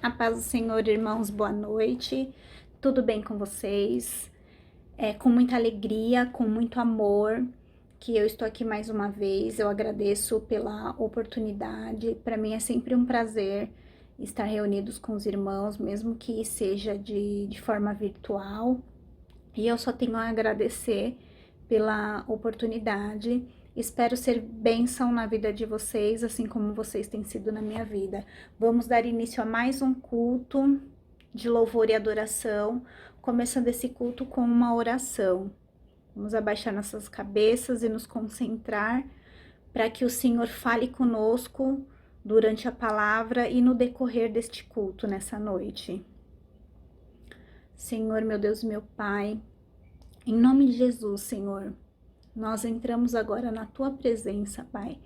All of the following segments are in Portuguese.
A paz do Senhor, irmãos, boa noite. Tudo bem com vocês? Com muita alegria, com muito amor, que eu estou aqui mais uma vez. Eu agradeço pela oportunidade. Para mim é sempre um prazer estar reunidos com os irmãos, mesmo que seja de forma virtual. E eu só tenho a agradecer pela oportunidade. Espero ser bênção na vida de vocês, assim como vocês têm sido na minha vida. Vamos dar início a mais um culto de louvor e adoração, começando esse culto com uma oração. Vamos abaixar nossas cabeças e nos concentrar para que o Senhor fale conosco durante a palavra e no decorrer deste culto nessa noite. Senhor, meu Deus e meu Pai, em nome de Jesus, Senhor, nós entramos agora na Tua presença, Pai,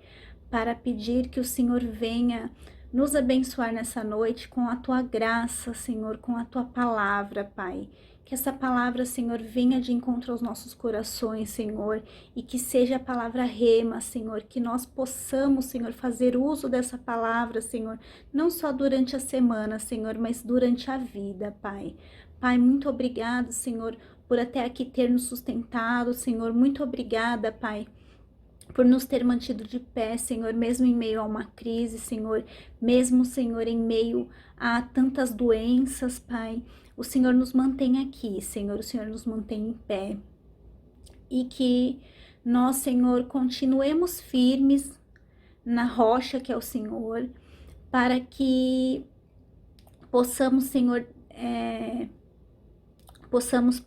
para pedir que o Senhor venha nos abençoar nessa noite com a Tua graça, Senhor, com a Tua palavra, Pai. Que essa palavra, Senhor, venha de encontro aos nossos corações, Senhor, e que seja a palavra rema, Senhor, que nós possamos, Senhor, fazer uso dessa palavra, Senhor, não só durante a semana, Senhor, mas durante a vida, Pai. Pai, muito obrigado, Senhor, por até aqui ter nos sustentado, Senhor. Muito obrigada, Pai, por nos ter mantido de pé, Senhor, mesmo em meio a uma crise, Senhor, mesmo, Senhor, em meio a tantas doenças, Pai. O Senhor nos mantém aqui, Senhor, o Senhor nos mantém em pé. E que nós, Senhor, continuemos firmes na rocha que é o Senhor, para que possamos, Senhor,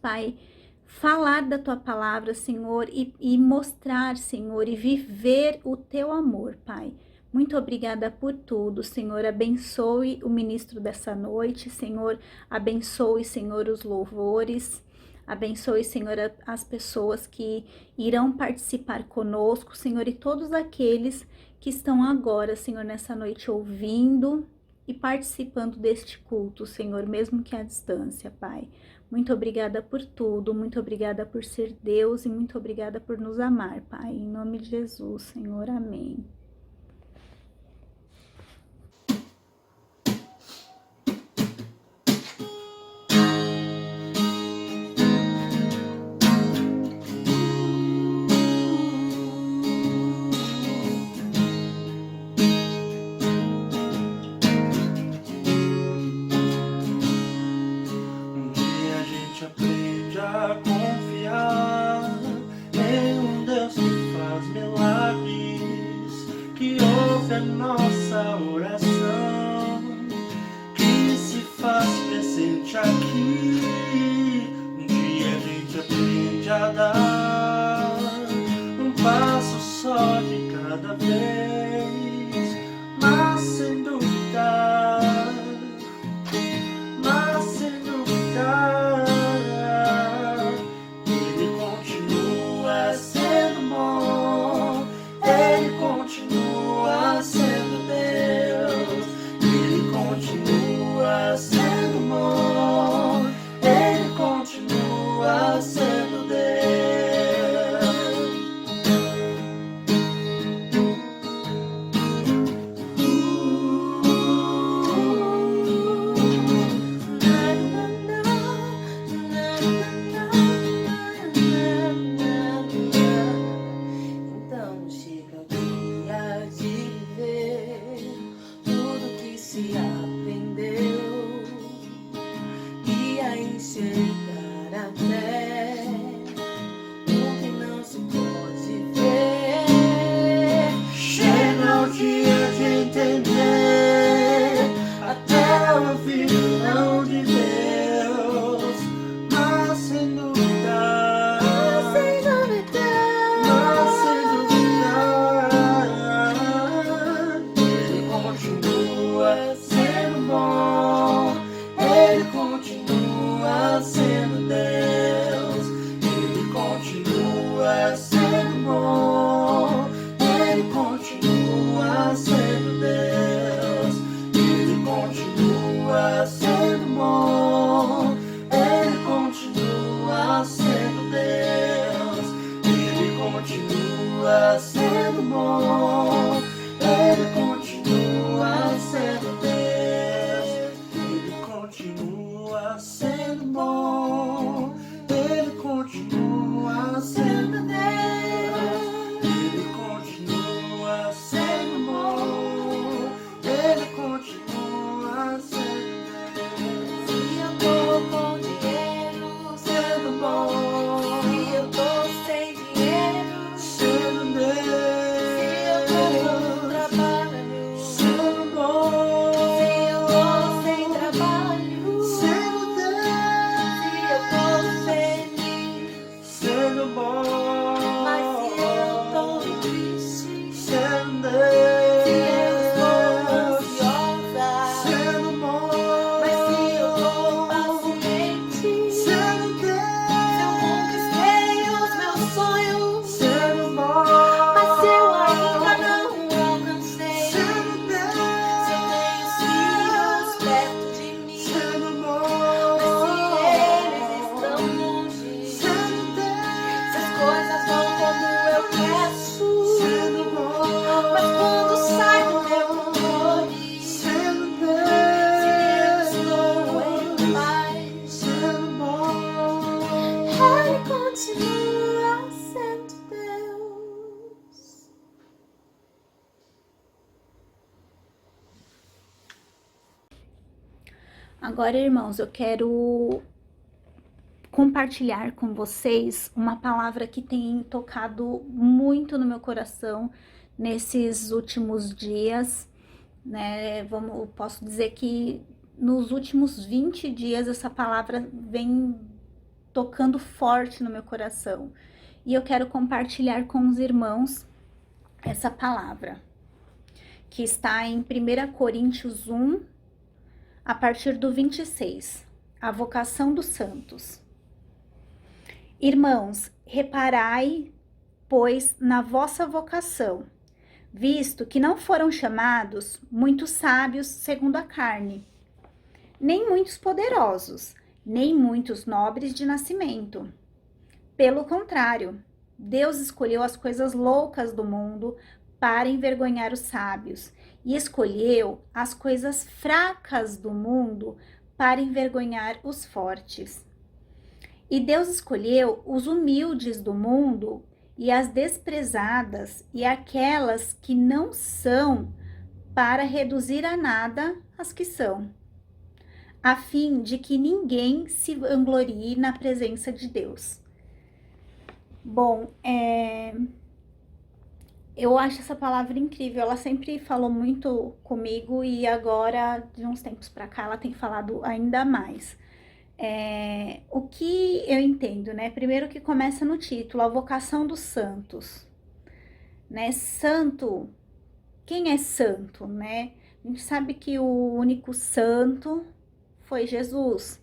Pai, falar da Tua palavra, Senhor, e mostrar, Senhor, e viver o Teu amor, Pai. Muito obrigada por tudo, Senhor. Abençoe o ministro dessa noite, Senhor. Abençoe, Senhor, os louvores. Abençoe, Senhor, as pessoas que irão participar conosco, Senhor, e todos aqueles que estão agora, Senhor, nessa noite ouvindo e participando deste culto, Senhor, mesmo que à distância, Pai. Muito obrigada por tudo, muito obrigada por ser Deus e muito obrigada por nos amar, Pai. Em nome de Jesus, Senhor, amém. Nossa oração que se faz presente aqui. Um dia a gente aprende a dar um passo só de cada vez, mas sem dúvida, ele continua sendo bom, ele continua sendo Deus, ele continua sendo bom, ele continua sendo Deus. Então chega o dia de ver tudo que se aprendeu e a enxergar até o que não se pode ver. Chega o dia de entender até ouvir o não de Deus, mas sem dúvida, ele continua sendo bom, ele continua sendo Deus, ele continua sendo bom, ele continua sendo Deus, ele continua sendo bom, ele continua sendo Deus, ele continua sendo bom, ele continua sendo Deus. Agora, irmãos, eu quero compartilhar com vocês uma palavra que tem tocado muito no meu coração nesses últimos dias, né? Posso dizer que nos últimos 20 dias essa palavra vem tocando forte no meu coração. E eu quero compartilhar com os irmãos essa palavra, que está em 1 Coríntios 1, a partir do 26, a vocação dos santos. Irmãos, reparai, pois, na vossa vocação, visto que não foram chamados muitos sábios segundo a carne, nem muitos poderosos, nem muitos nobres de nascimento. Pelo contrário, Deus escolheu as coisas loucas do mundo para envergonhar os sábios, e escolheu as coisas fracas do mundo para envergonhar os fortes. E Deus escolheu os humildes do mundo e as desprezadas e aquelas que não são, para reduzir a nada as que são, a fim de que ninguém se vanglorie na presença de Deus. Bom, eu acho essa palavra incrível, ela sempre falou muito comigo e agora, de uns tempos para cá, ela tem falado ainda mais. O que eu entendo, né? Primeiro que começa no título, a vocação dos santos, né? Santo, quem é santo, né? A gente sabe que o único santo foi Jesus,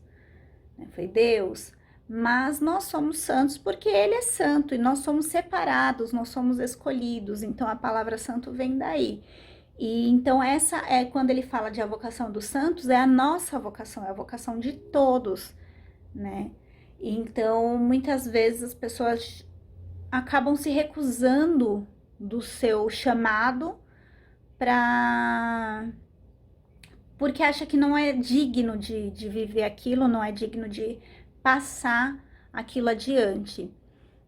né? Foi Deus. Mas nós somos santos porque ele é santo e nós somos separados, nós somos escolhidos. Então a palavra santo vem daí. E então essa é quando ele fala de a vocação dos santos, é a nossa vocação, é a vocação de todos, né? Então muitas vezes as pessoas acabam se recusando do seu chamado porque acha que não é digno de viver aquilo, não é digno de passar aquilo adiante.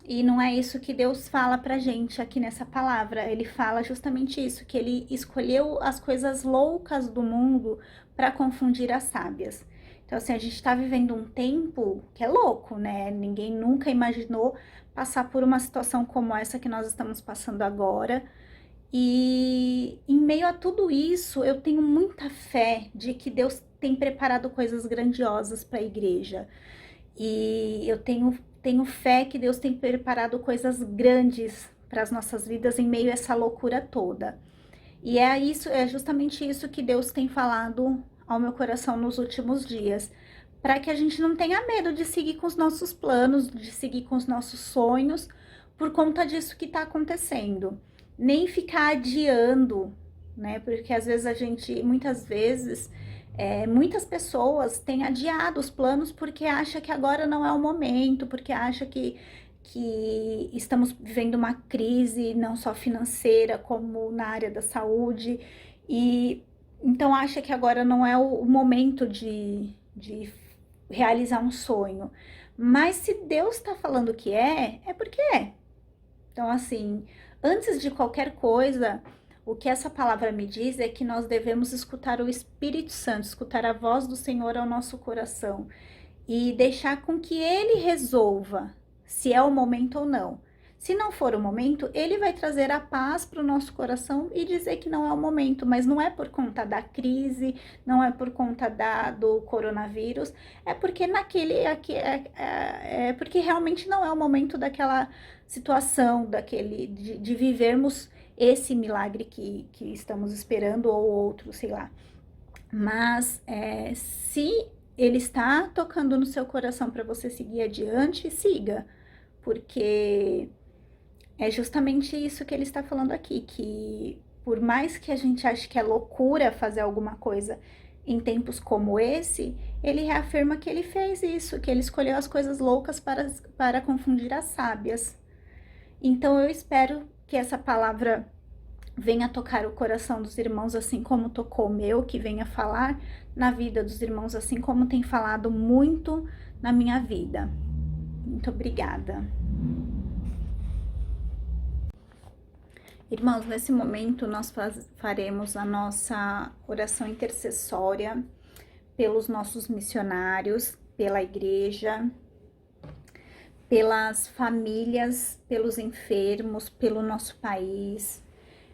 E não é isso que Deus fala pra gente aqui nessa palavra. Ele fala justamente isso, que ele escolheu as coisas loucas do mundo para confundir as sábias. Então, assim, a gente tá vivendo um tempo que é louco, né? Ninguém nunca imaginou passar por uma situação como essa que nós estamos passando agora. E em meio a tudo isso, eu tenho muita fé de que Deus tem preparado coisas grandiosas para a igreja. E eu tenho fé que Deus tem preparado coisas grandes para as nossas vidas em meio a essa loucura toda. E é justamente isso que Deus tem falado ao meu coração nos últimos dias, para que a gente não tenha medo de seguir com os nossos planos, de seguir com os nossos sonhos, por conta disso que está acontecendo. Nem ficar adiando, né? Porque às vezes muitas vezes, muitas pessoas têm adiado os planos porque acha que agora não é o momento, porque acha que estamos vivendo uma crise não só financeira, como na área da saúde, e então acha que agora não é o momento de realizar um sonho. Mas se Deus está falando que é porque é. Então, assim, antes de qualquer coisa, o que essa palavra me diz é que nós devemos escutar o Espírito Santo, escutar a voz do Senhor ao nosso coração e deixar com que Ele resolva se é o momento ou não. Se não for o momento, Ele vai trazer a paz para o nosso coração e dizer que não é o momento, mas não é por conta da crise, não é por conta do coronavírus, é porque porque realmente não é o momento daquela situação, de vivermos esse milagre que estamos esperando ou outro, sei lá. Mas se Ele está tocando no seu coração para você seguir adiante, siga, porque é justamente isso que ele está falando aqui, que por mais que a gente ache que é loucura fazer alguma coisa em tempos como esse, ele reafirma que ele fez isso, que ele escolheu as coisas loucas para confundir as sábias. Então eu espero que essa palavra venha tocar o coração dos irmãos, assim como tocou o meu, que venha falar na vida dos irmãos, assim como tem falado muito na minha vida. Muito obrigada. Irmãos, nesse momento nós faremos a nossa oração intercessória pelos nossos missionários, pela igreja, pelas famílias, pelos enfermos, pelo nosso país,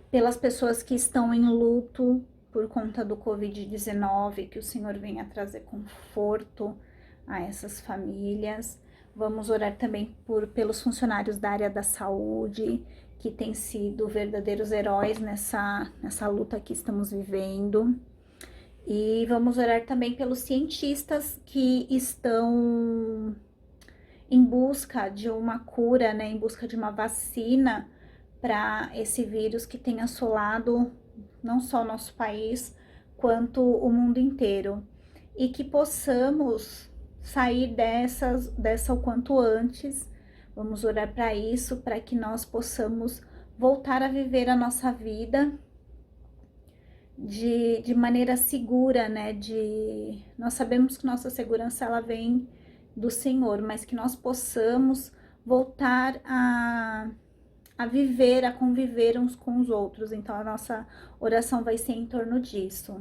pelas pessoas que estão em luto por conta do Covid-19, que o Senhor venha trazer conforto a essas famílias. Vamos orar também pelos funcionários da área da saúde, que têm sido verdadeiros heróis nessa luta que estamos vivendo. E vamos orar também pelos cientistas que estão em busca de uma cura, né, em busca de uma vacina para esse vírus que tem assolado não só o nosso país, quanto o mundo inteiro. E que possamos sair dessa o quanto antes. Vamos orar para isso, para que nós possamos voltar a viver a nossa vida de maneira segura, né? Nós sabemos que nossa segurança ela vem do Senhor, mas que nós possamos voltar a viver, a conviver uns com os outros. Então a nossa oração vai ser em torno disso.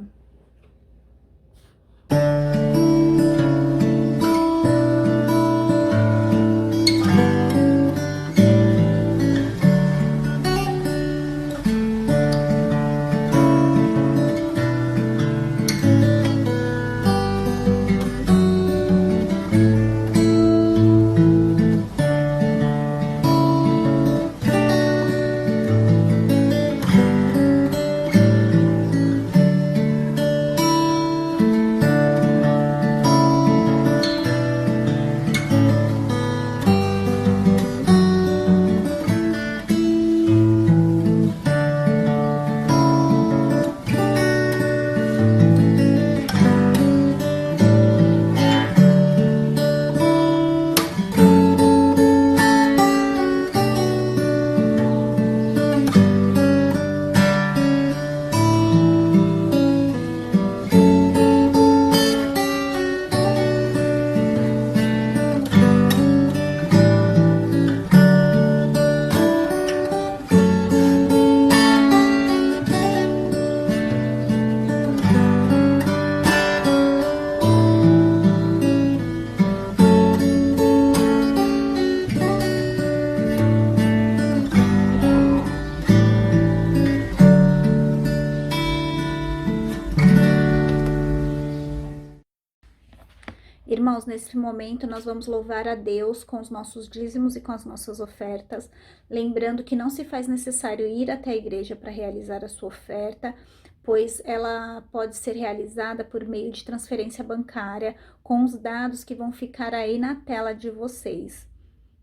Irmãos, nesse momento nós vamos louvar a Deus com os nossos dízimos e com as nossas ofertas, lembrando que não se faz necessário ir até a igreja para realizar a sua oferta, pois ela pode ser realizada por meio de transferência bancária com os dados que vão ficar aí na tela de vocês.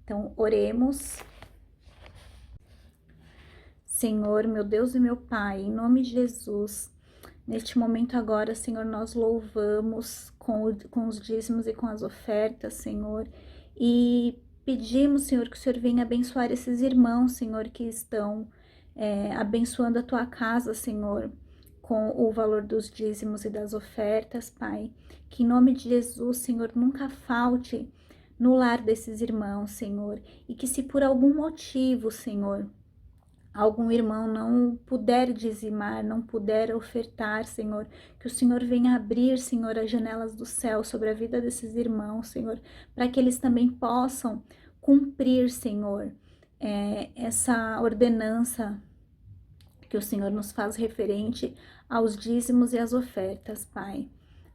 Então, oremos. Senhor, meu Deus e meu Pai, em nome de Jesus, neste momento agora, Senhor, nós louvamos com os dízimos e com as ofertas, Senhor, e pedimos, Senhor, que o Senhor venha abençoar esses irmãos, Senhor, que estão abençoando a Tua casa, Senhor, com o valor dos dízimos e das ofertas, Pai. Que em nome de Jesus, Senhor, nunca falte no lar desses irmãos, Senhor, e que se por algum motivo, Senhor, algum irmão não puder dizimar, não puder ofertar, Senhor, que o Senhor venha abrir, Senhor, as janelas do céu sobre a vida desses irmãos, Senhor, para que eles também possam cumprir, Senhor, essa ordenança que o Senhor nos faz referente aos dízimos e às ofertas, Pai.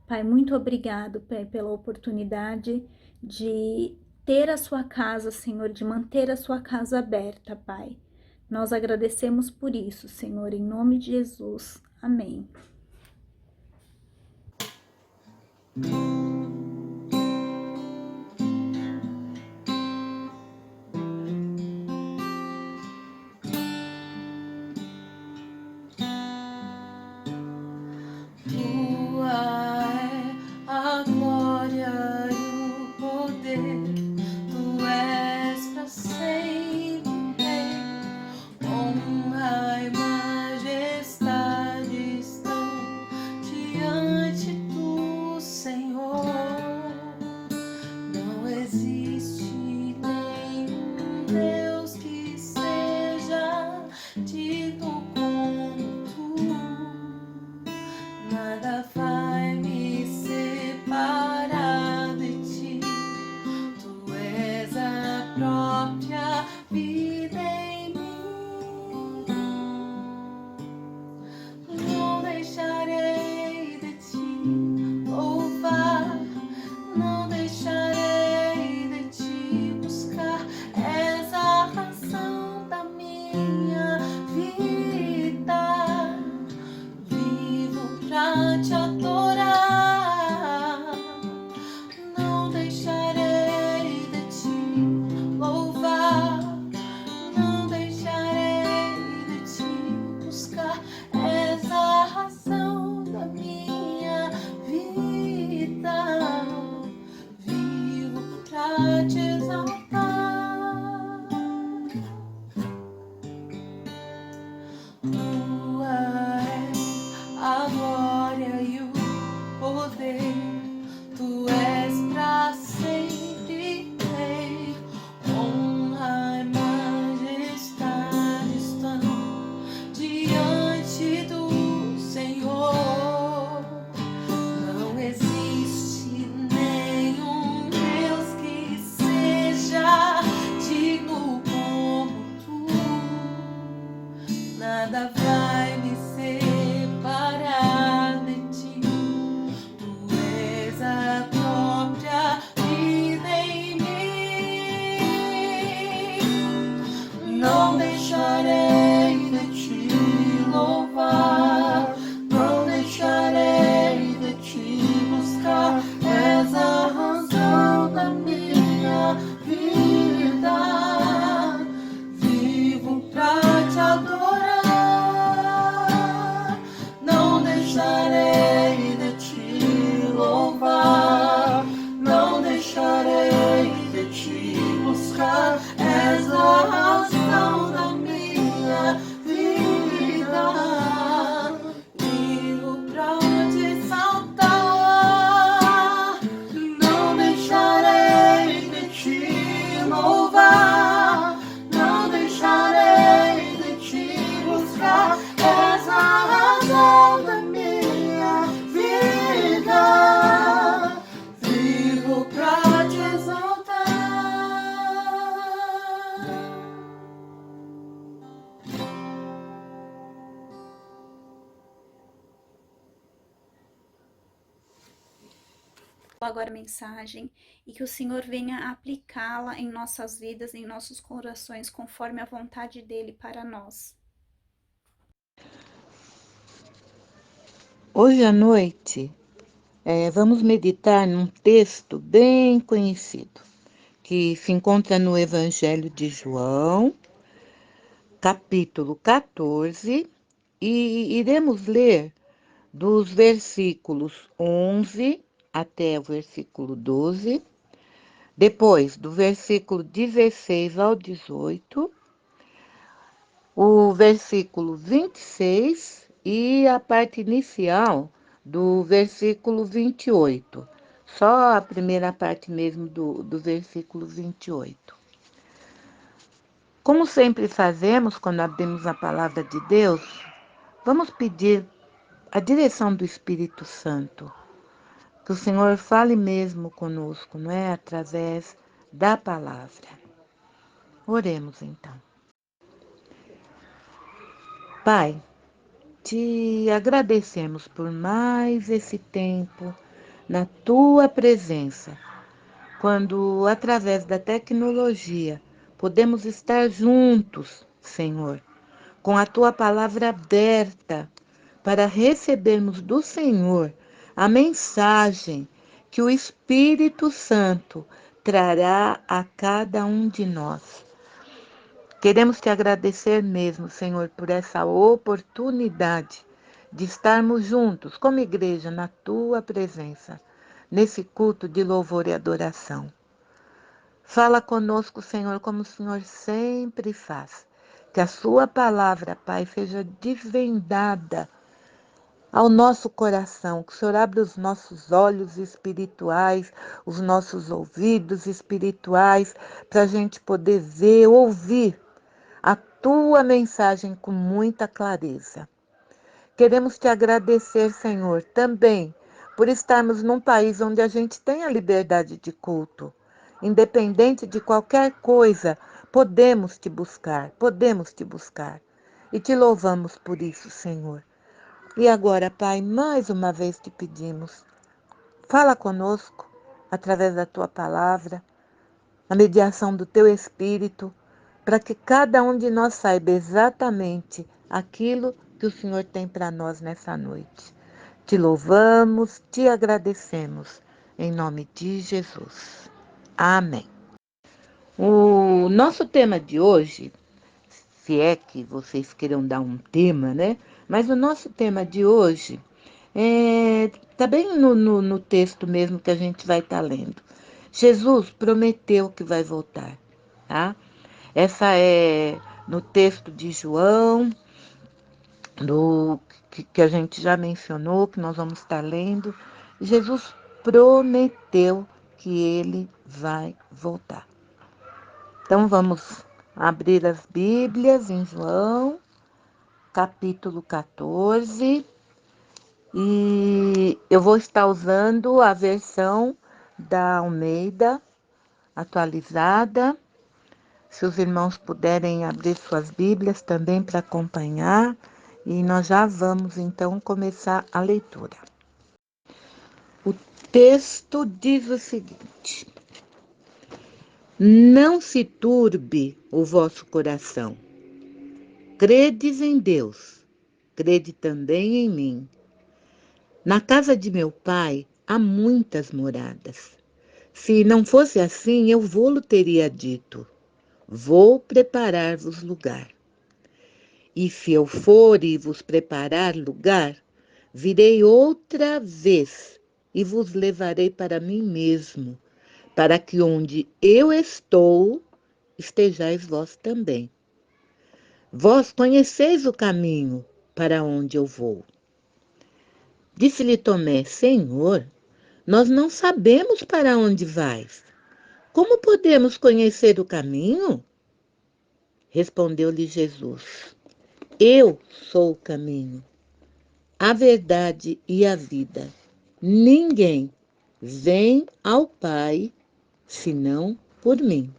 Pai, muito obrigado, Pai, pela oportunidade de ter a sua casa, Senhor, de manter a sua casa aberta, Pai. Nós agradecemos por isso, Senhor, em nome de Jesus. Amém. Senhor. nada vai me separar de ti. Tu és a própria vida em mim. Não deixarei de te louvar, não deixarei de te buscar. És a razão da minha vida. Vivo pra te adorar. Não deixarei de te louvar, não deixarei de te buscar. És a razão da minha vida. Vivo pra te exaltar. Não deixarei de te louvar, não deixarei de te buscar. És a razão da minha vida. Vivo pra te exaltar. Agora a mensagem e que o Senhor venha aplicá-la em nossas vidas, em nossos corações, conforme a vontade dele para nós. Hoje à noite, vamos meditar num texto bem conhecido, que se encontra no Evangelho de João, capítulo 14, e iremos ler dos versículos 11 até o versículo 12, depois do versículo 16 ao 18, o versículo 26 e a parte inicial do versículo 28. Só a primeira parte mesmo do versículo 28. Como sempre fazemos quando abrimos a palavra de Deus, vamos pedir a direção do Espírito Santo. Que o Senhor fale mesmo conosco, não é? Através da palavra. Oremos então. Pai, te agradecemos por mais esse tempo na tua presença, quando através da tecnologia podemos estar juntos, Senhor, com a tua palavra aberta para recebermos do Senhor a mensagem que o Espírito Santo trará a cada um de nós. Queremos te agradecer mesmo, Senhor, por essa oportunidade de estarmos juntos como igreja na tua presença, nesse culto de louvor e adoração. Fala conosco, Senhor, como o Senhor sempre faz. Que a sua palavra, Pai, seja desvendada ao nosso coração, que o Senhor abra os nossos olhos espirituais, os nossos ouvidos espirituais, para a gente poder ver, ouvir a tua mensagem com muita clareza. Queremos te agradecer, Senhor, também por estarmos num país onde a gente tem a liberdade de culto. Independente de qualquer coisa, podemos te buscar. E te louvamos por isso, Senhor. E agora, Pai, mais uma vez te pedimos, fala conosco através da tua palavra, a mediação do teu Espírito, para que cada um de nós saiba exatamente aquilo que o Senhor tem para nós nessa noite. Te louvamos, te agradecemos, em nome de Jesus. Amém. O nosso tema de hoje, se é que vocês queiram dar um tema, né? Mas o nosso tema de hoje está bem no texto mesmo que a gente vai estar lendo. Jesus prometeu que vai voltar, tá? Essa é no texto de João, que a gente já mencionou, que nós vamos estar lendo. Jesus prometeu que ele vai voltar. Então vamos abrir as Bíblias em João, capítulo 14. E eu vou estar usando a versão da Almeida atualizada, Se os irmãos puderem abrir suas Bíblias também para acompanhar, e nós já vamos então começar a leitura. O texto diz o seguinte: não se turbe o vosso coração. Credes em Deus, crede também em mim. Na casa de meu pai há muitas moradas. Se não fosse assim, eu vô-lo teria dito: vou preparar-vos lugar. E se eu for e vos preparar lugar, virei outra vez e vos levarei para mim mesmo, para que onde eu estou, estejais vós também. Vós conheceis o caminho para onde eu vou. Disse-lhe Tomé: Senhor, nós não sabemos para onde vais. Como podemos conhecer o caminho? Respondeu-lhe Jesus: eu sou o caminho, a verdade e a vida. Ninguém vem ao Pai senão por mim.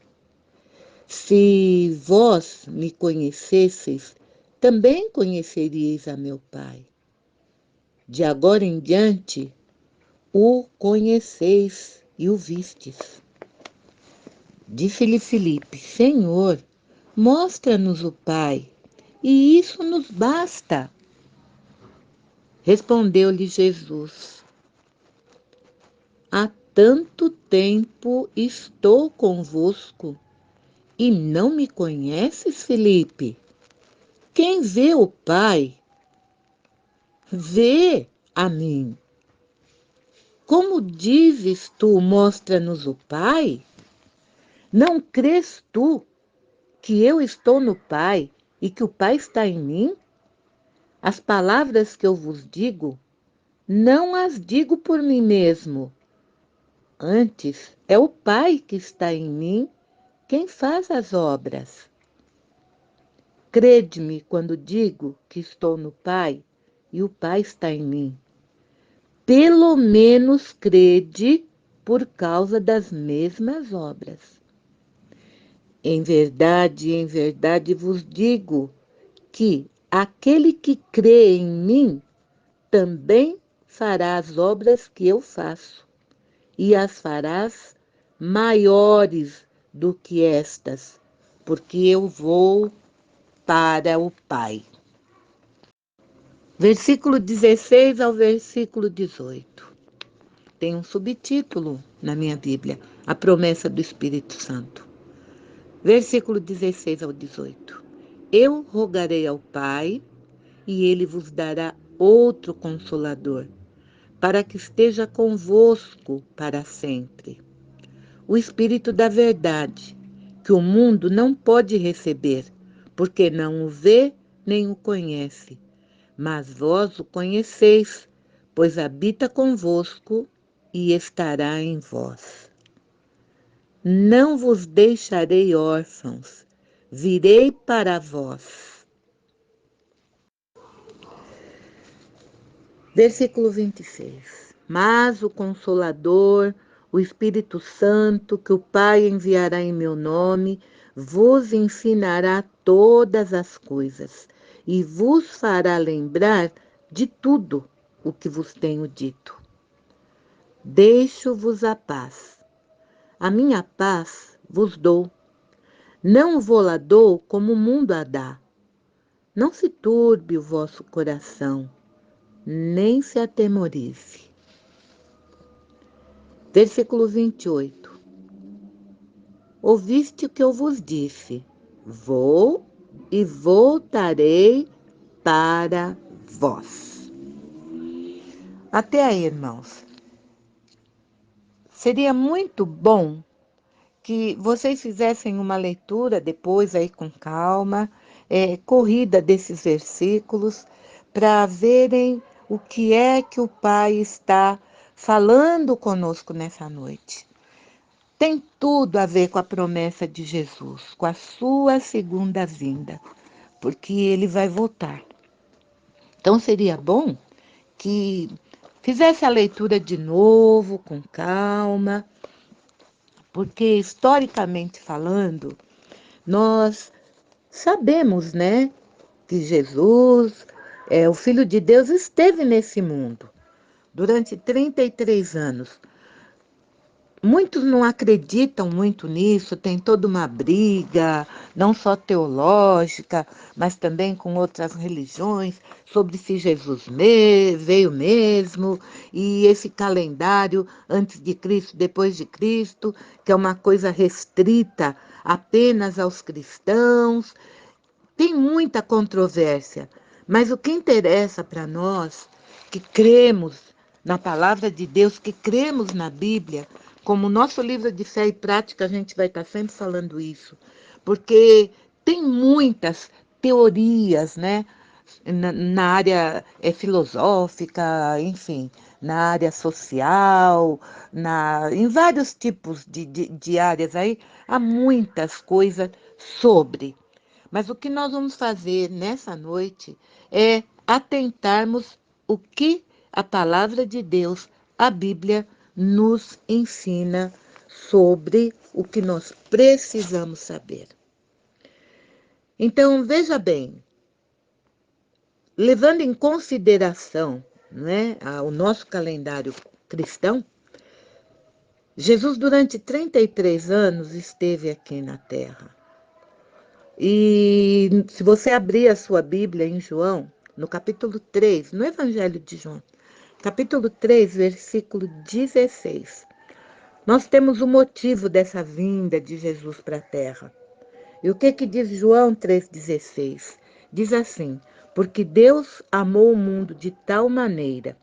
Se vós me conhecesseis, também conheceríeis a meu Pai. De agora em diante, o conheceis e o vistes. Disse-lhe Filipe: Senhor, mostra-nos o Pai, e isso nos basta. Respondeu-lhe Jesus: há tanto tempo estou convosco e não me conheces, Filipe? Quem vê o Pai, vê a mim. Como dizes tu, mostra-nos o Pai? Não crês tu que eu estou no Pai e que o Pai está em mim? As palavras que eu vos digo, não as digo por mim mesmo. Antes, é o Pai que está em mim quem faz as obras. Crede-me quando digo que estou no Pai e o Pai está em mim. Pelo menos crede por causa das mesmas obras. Em verdade vos digo que aquele que crê em mim também fará as obras que eu faço, e as farás maiores do que estas, porque eu vou para o Pai. Versículo 16 ao versículo 18. Tem um subtítulo na minha Bíblia: a promessa do Espírito Santo. Versículo 16 ao 18. Eu rogarei ao Pai, e ele vos dará outro Consolador, para que esteja convosco para sempre. O Espírito da verdade, que o mundo não pode receber, porque não o vê nem o conhece. Mas vós o conheceis, pois habita convosco e estará em vós. Não vos deixarei órfãos, virei para vós. Versículo 26. Mas o Consolador, o Espírito Santo, que o Pai enviará em meu nome, vos ensinará todas as coisas e vos fará lembrar de tudo o que vos tenho dito. Deixo-vos a paz. A minha paz vos dou. Não vou-la dou como o mundo a dá. Não se turbe o vosso coração, nem se atemorize. Versículo 28. Ouviste o que eu vos disse: vou e voltarei para vós. Até aí, irmãos. Seria muito bom que vocês fizessem uma leitura depois aí com calma, corrida desses versículos, para verem o que é que o Pai está falando conosco nessa noite. Tem tudo a ver com a promessa de Jesus, com a sua segunda vinda, porque ele vai voltar. Então seria bom que fizesse a leitura de novo, com calma, porque historicamente falando, nós sabemos, né, que Jesus, o Filho de Deus, esteve nesse mundo durante 33 anos. Muitos não acreditam muito nisso, tem toda uma briga, não só teológica, mas também com outras religiões, sobre se Jesus veio mesmo, e esse calendário antes de Cristo, depois de Cristo, que é uma coisa restrita apenas aos cristãos. Tem muita controvérsia, mas o que interessa para nós, que cremos na palavra de Deus, que cremos na Bíblia, como nosso livro de fé e prática, a gente vai estar sempre falando isso, porque tem muitas teorias, né? Na área filosófica, enfim, na área social, em vários tipos de áreas aí, há muitas coisas sobre. Mas o que nós vamos fazer nessa noite é atentarmos o que a palavra de Deus, a Bíblia, nos ensina sobre o que nós precisamos saber. Então, veja bem, levando em consideração, né, o nosso calendário cristão, Jesus, durante 33 anos, esteve aqui na Terra. E se você abrir a sua Bíblia em João, no capítulo 3, no Evangelho de João, capítulo 3, versículo 16, nós temos o motivo dessa vinda de Jesus para a Terra. E o que diz João 3,16? Diz assim: porque Deus amou o mundo de tal maneira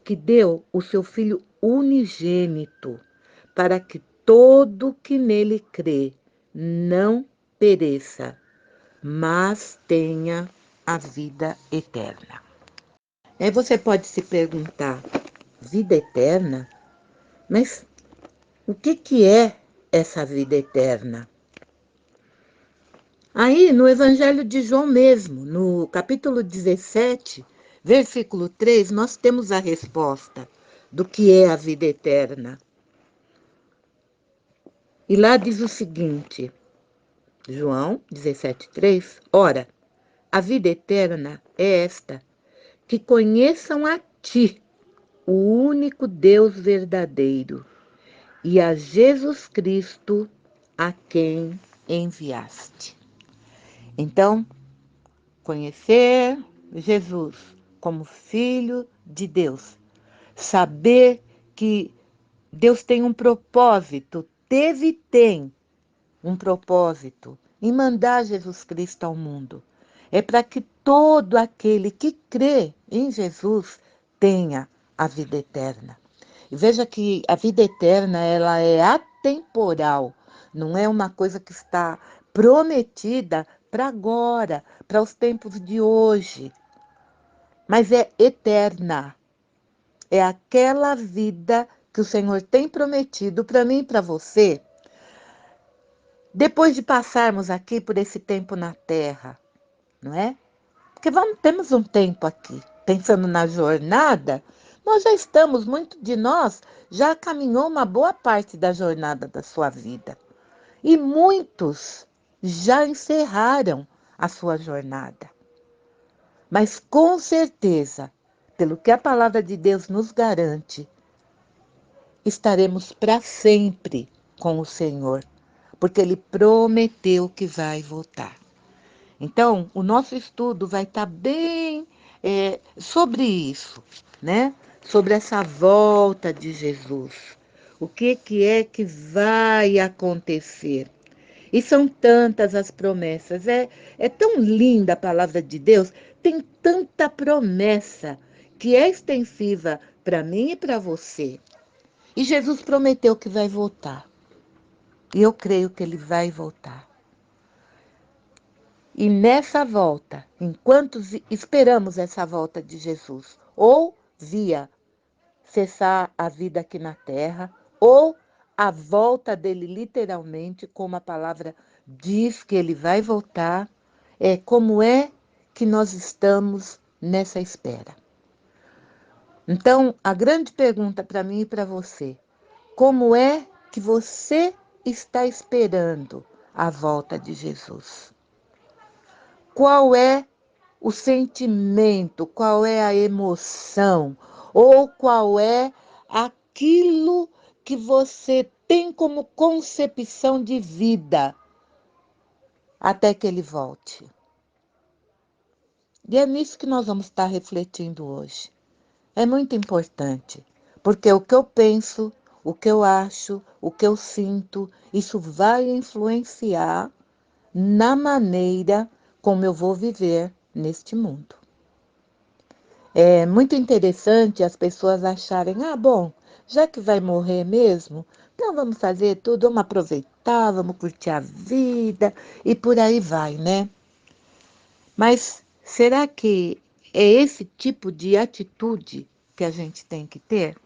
que deu o seu Filho unigênito, para que todo que nele crê não pereça, mas tenha a vida eterna. Aí você pode se perguntar, vida eterna? Mas o que é essa vida eterna? Aí, no Evangelho de João mesmo, no capítulo 17, versículo 3, nós temos a resposta do que é a vida eterna. E lá diz o seguinte, João 17:3, ora, a vida eterna é esta, que conheçam a ti, o único Deus verdadeiro, e a Jesus Cristo, a quem enviaste. Então, conhecer Jesus como Filho de Deus, saber que Deus tem um propósito, teve e tem um propósito em mandar Jesus Cristo ao mundo. É para que todo aquele que crê em Jesus tenha a vida eterna. E veja que a vida eterna, ela é atemporal, não é uma coisa que está prometida para agora, para os tempos de hoje, mas é eterna. É aquela vida que o Senhor tem prometido para mim e para você. Depois de passarmos aqui por esse tempo na Terra, não é? Porque temos um tempo aqui, pensando na jornada, nós já estamos, muito de nós já caminhou uma boa parte da jornada da sua vida. E muitos já encerraram a sua jornada. Mas com certeza, pelo que a palavra de Deus nos garante, estaremos para sempre com o Senhor, porque Ele prometeu que vai voltar. Então, o nosso estudo vai estar bem sobre isso, né? Sobre essa volta de Jesus. O que é que vai acontecer? E são tantas as promessas. É tão linda a palavra de Deus, tem tanta promessa que é extensiva para mim e para você. E Jesus prometeu que vai voltar. E eu creio que ele vai voltar. E nessa volta, enquanto esperamos essa volta de Jesus, ou via cessar a vida aqui na terra, ou a volta dele literalmente, como a palavra diz que ele vai voltar, como é que nós estamos nessa espera. Então, a grande pergunta para mim e para você, como é que você está esperando a volta de Jesus? Qual é o sentimento, qual é a emoção, ou qual é aquilo que você tem como concepção de vida até que ele volte? E é nisso que nós vamos estar refletindo hoje. É muito importante, porque o que eu penso, o que eu acho, o que eu sinto, isso vai influenciar na maneira como eu vou viver neste mundo. É muito interessante as pessoas acharem, bom, já que vai morrer mesmo, então vamos fazer tudo, vamos aproveitar, vamos curtir a vida e por aí vai, né? Mas será que é esse tipo de atitude que a gente tem que ter?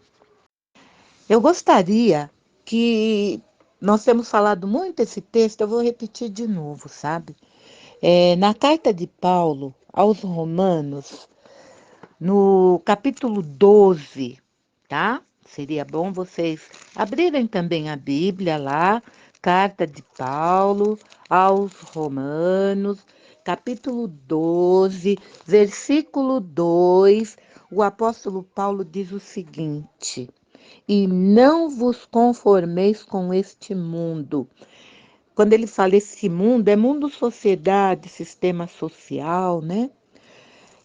Eu gostaria que nós temos falado muito esse texto, eu vou repetir de novo, sabe? Na carta de Paulo aos Romanos, no capítulo 12, tá? Seria bom vocês abrirem também a Bíblia lá, carta de Paulo aos Romanos, capítulo 12, versículo 2, o apóstolo Paulo diz o seguinte: e não vos conformeis com este mundo. Quando ele fala esse mundo, é mundo, sociedade, sistema social, né?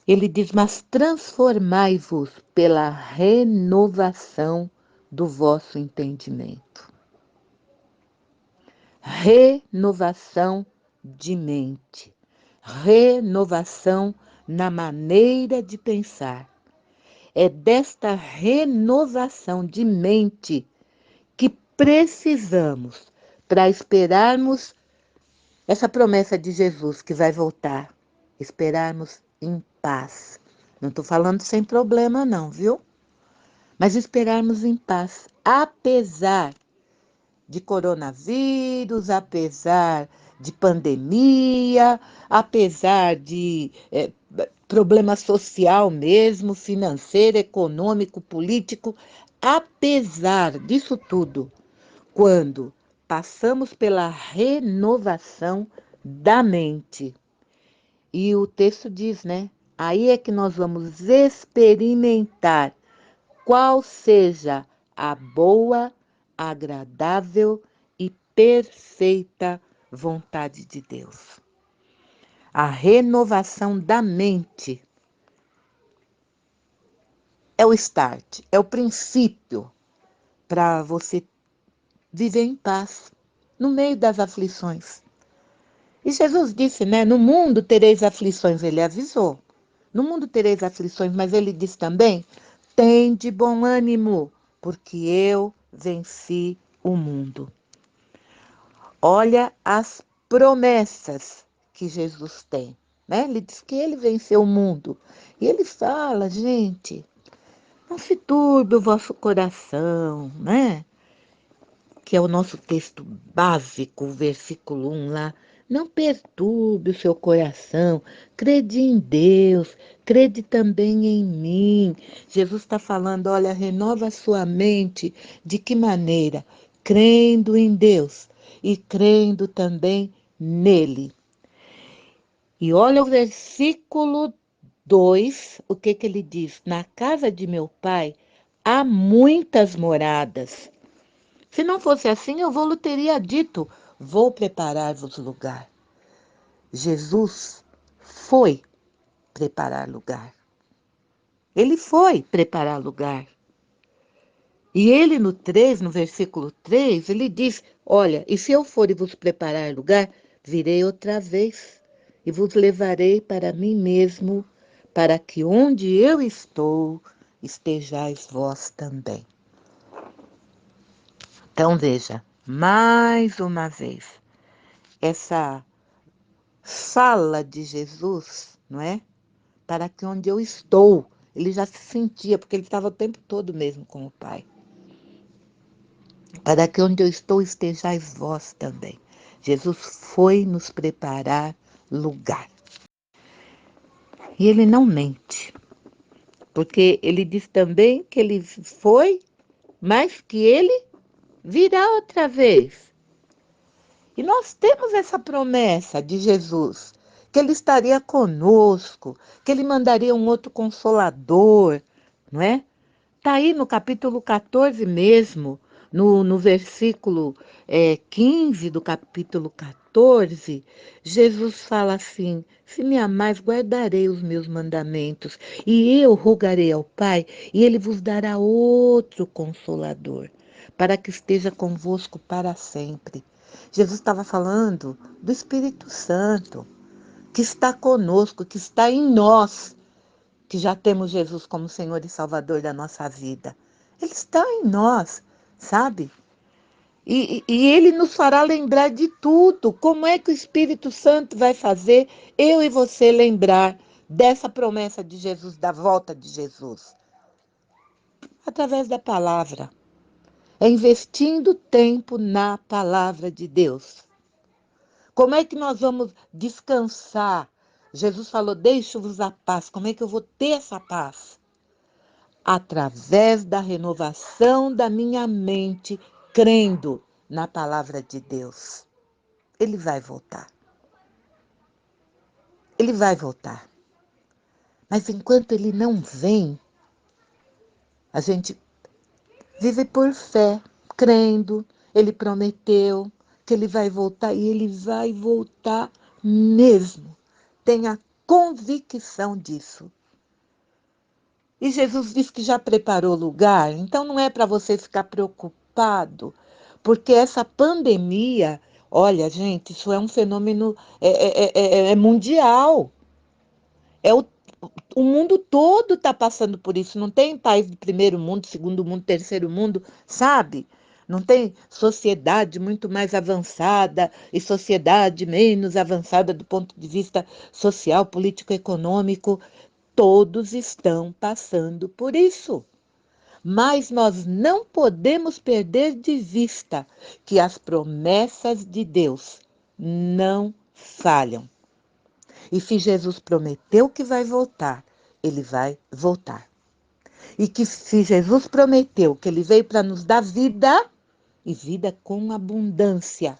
Ele diz, mas transformai-vos pela renovação do vosso entendimento. Renovação de mente. Renovação na maneira de pensar. É desta renovação de mente que precisamos para esperarmos essa promessa de Jesus que vai voltar. Esperarmos em paz. Não estou falando sem problema não, viu? Mas esperarmos em paz, apesar de coronavírus, apesar de pandemia, apesar de problema social mesmo, financeiro, econômico, político, apesar disso tudo, quando passamos pela renovação da mente. E o texto diz, né? Aí é que nós vamos experimentar qual seja a boa, agradável e perfeita vontade de Deus. A renovação da mente é o start, é o princípio para você viver em paz no meio das aflições. E Jesus disse, né? No mundo tereis aflições, ele avisou. No mundo tereis aflições, mas ele diz também, tende bom ânimo, porque eu venci o mundo. Olha as promessas que Jesus tem, né? Ele diz que ele venceu o mundo. E ele fala, gente, não se turbe o vosso coração, né? Que é o nosso texto básico, o versículo 1 lá. Não perturbe o seu coração, crede em Deus, crede também em mim. Jesus está falando, olha, renova a sua mente. De que maneira? Crendo em Deus e crendo também nele. E olha o versículo 2, o que ele diz? Na casa de meu pai há muitas moradas. Se não fosse assim, eu vou-lhe teria dito, vou preparar-vos lugar. Jesus foi preparar lugar. Ele foi preparar lugar. E ele no 3, no versículo 3, ele diz, olha, e se eu for e vos preparar lugar, virei outra vez e vos levarei para mim mesmo, para que onde eu estou, estejais vós também. Então veja, mais uma vez, essa fala de Jesus, não é? Para que onde eu estou, ele já se sentia, porque ele estava o tempo todo mesmo com o Pai. Para que onde eu estou estejais vós também. Jesus foi nos preparar lugar. E ele não mente, porque ele diz também que ele foi, mas que ele virá outra vez. E nós temos essa promessa de Jesus, que ele estaria conosco, que ele mandaria um outro consolador, não é? Está aí no capítulo 14 mesmo, no versículo 15 do capítulo 14, Jesus fala assim: se me amais, guardarei os meus mandamentos, e eu rogarei ao Pai, e ele vos dará outro consolador, para que esteja convosco para sempre. Jesus estava falando do Espírito Santo, que está conosco, que está em nós, que já temos Jesus como Senhor e Salvador da nossa vida. Ele está em nós, sabe? E ele nos fará lembrar de tudo. Como é que o Espírito Santo vai fazer eu e você lembrar dessa promessa de Jesus, da volta de Jesus? Através da palavra. É investindo tempo na palavra de Deus. Como é que nós vamos descansar? Jesus falou, deixo-vos a paz. Como é que eu vou ter essa paz? Através da renovação da minha mente, crendo na palavra de Deus. Ele vai voltar. Ele vai voltar. Mas enquanto ele não vem, a gente vive por fé, crendo. Ele prometeu que ele vai voltar e ele vai voltar mesmo. Tenha convicção disso. E Jesus disse que já preparou lugar, então não é para você ficar preocupado, porque essa pandemia, olha, gente, isso é um fenômeno mundial. É o mundo todo está passando por isso. Não tem país de primeiro mundo, segundo mundo, terceiro mundo, sabe? Não tem sociedade muito mais avançada e sociedade menos avançada do ponto de vista social, político, econômico. Todos estão passando por isso. Mas nós não podemos perder de vista que as promessas de Deus não falham. E se Jesus prometeu que vai voltar, ele vai voltar. E que se Jesus prometeu que ele veio para nos dar vida, e vida com abundância.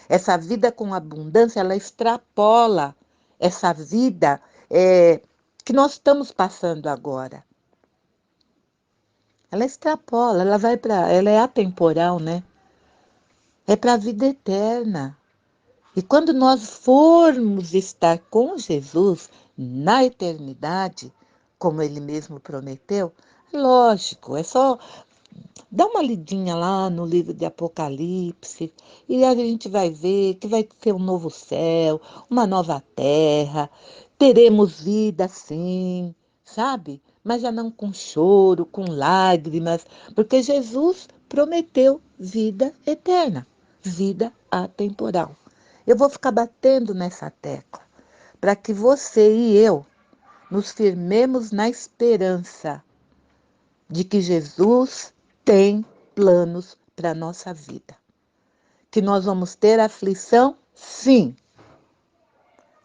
Essa vida com abundância, ela extrapola essa vida que nós estamos passando agora. Ela extrapola, ela é atemporal, né? É para a vida eterna. E quando nós formos estar com Jesus na eternidade, como ele mesmo prometeu, lógico, é só dar uma lidinha lá no livro de Apocalipse e a gente vai ver que vai ter um novo céu, uma nova terra, teremos vida sim, sabe? Mas já não com choro, com lágrimas, porque Jesus prometeu vida eterna, vida atemporal. Eu vou ficar batendo nessa tecla para que você e eu nos firmemos na esperança de que Jesus tem planos para a nossa vida. Que nós vamos ter aflição, sim,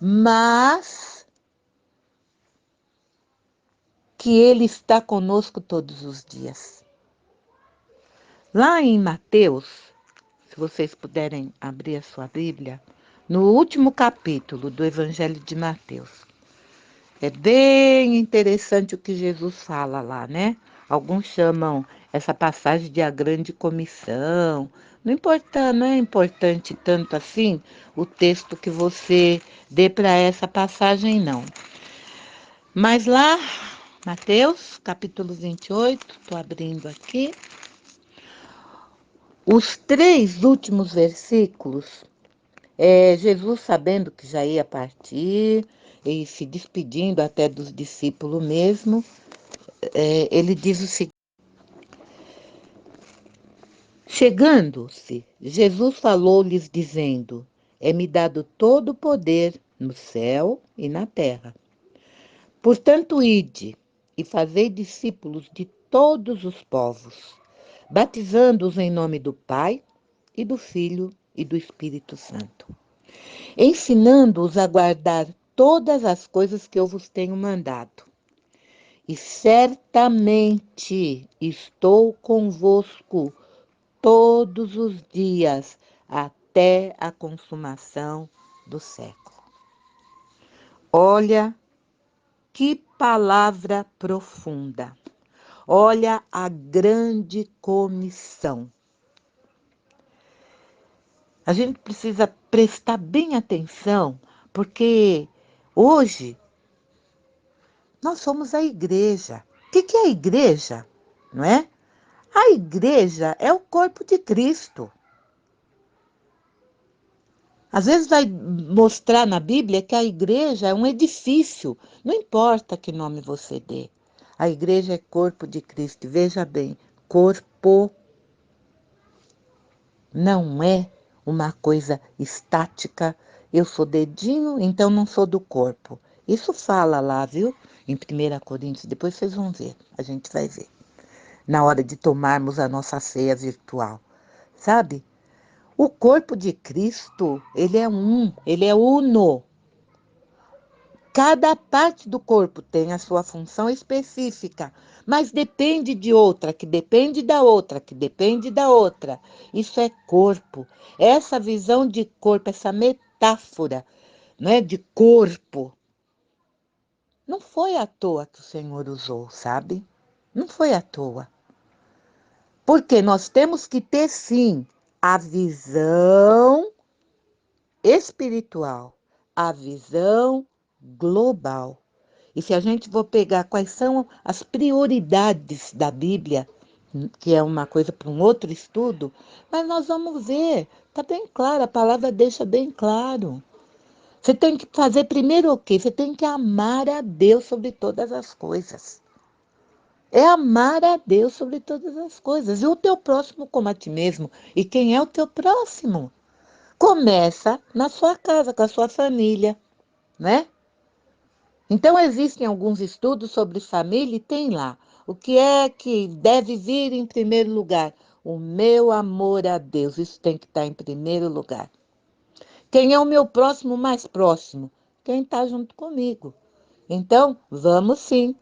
mas que Ele está conosco todos os dias. Lá em Mateus, se vocês puderem abrir a sua Bíblia, no último capítulo do Evangelho de Mateus, é bem interessante o que Jesus fala lá, né? Alguns chamam essa passagem de a grande comissão. Não importa, não é importante tanto assim o texto que você dê para essa passagem, não. Mas lá, Mateus, capítulo 28, estou abrindo aqui. Os 3 últimos versículos, Jesus sabendo que já ia partir e se despedindo até dos discípulos mesmo, ele diz o seguinte: chegando-se, Jesus falou-lhes dizendo: é-me dado todo o poder no céu e na terra. Portanto, ide e fazei discípulos de todos os povos, batizando-os em nome do Pai e do Filho e do Espírito Santo, ensinando-os a guardar todas as coisas que eu vos tenho mandado. E certamente estou convosco todos os dias, até até a consumação do século. Olha que palavra profunda. Olha a grande comissão. A gente precisa prestar bem atenção, porque hoje nós somos a igreja. O que é a igreja? Não é? A igreja é o corpo de Cristo. Às vezes vai mostrar na Bíblia que a igreja é um edifício. Não importa que nome você dê. A igreja é corpo de Cristo. E veja bem, corpo não é uma coisa estática. Eu sou dedinho, então não sou do corpo. Isso fala lá, viu? Em 1 Coríntios. Depois vocês vão ver. A gente vai ver. Na hora de tomarmos a nossa ceia virtual. Sabe? O corpo de Cristo, ele é um, ele é uno. Cada parte do corpo tem a sua função específica, mas depende de outra, que depende da outra, que depende da outra. Isso é corpo. Essa visão de corpo, essa metáfora, né, de corpo, não foi à toa que o Senhor usou, sabe? Não foi à toa. Porque nós temos que ter, sim, a visão espiritual, a visão global. E se a gente for pegar quais são as prioridades da Bíblia, que é uma coisa para um outro estudo, mas nós vamos ver, está bem claro, a palavra deixa bem claro. Você tem que fazer primeiro o quê? Você tem que amar a Deus sobre todas as coisas. É amar a Deus sobre todas as coisas. E o teu próximo como a ti mesmo. E quem é o teu próximo? Começa na sua casa, com a sua família, né? Então, existem alguns estudos sobre família e tem lá o que é que deve vir em primeiro lugar. O meu amor a Deus, isso tem que estar em primeiro lugar. Quem é o meu próximo mais próximo? Quem está junto comigo. Então, vamos sim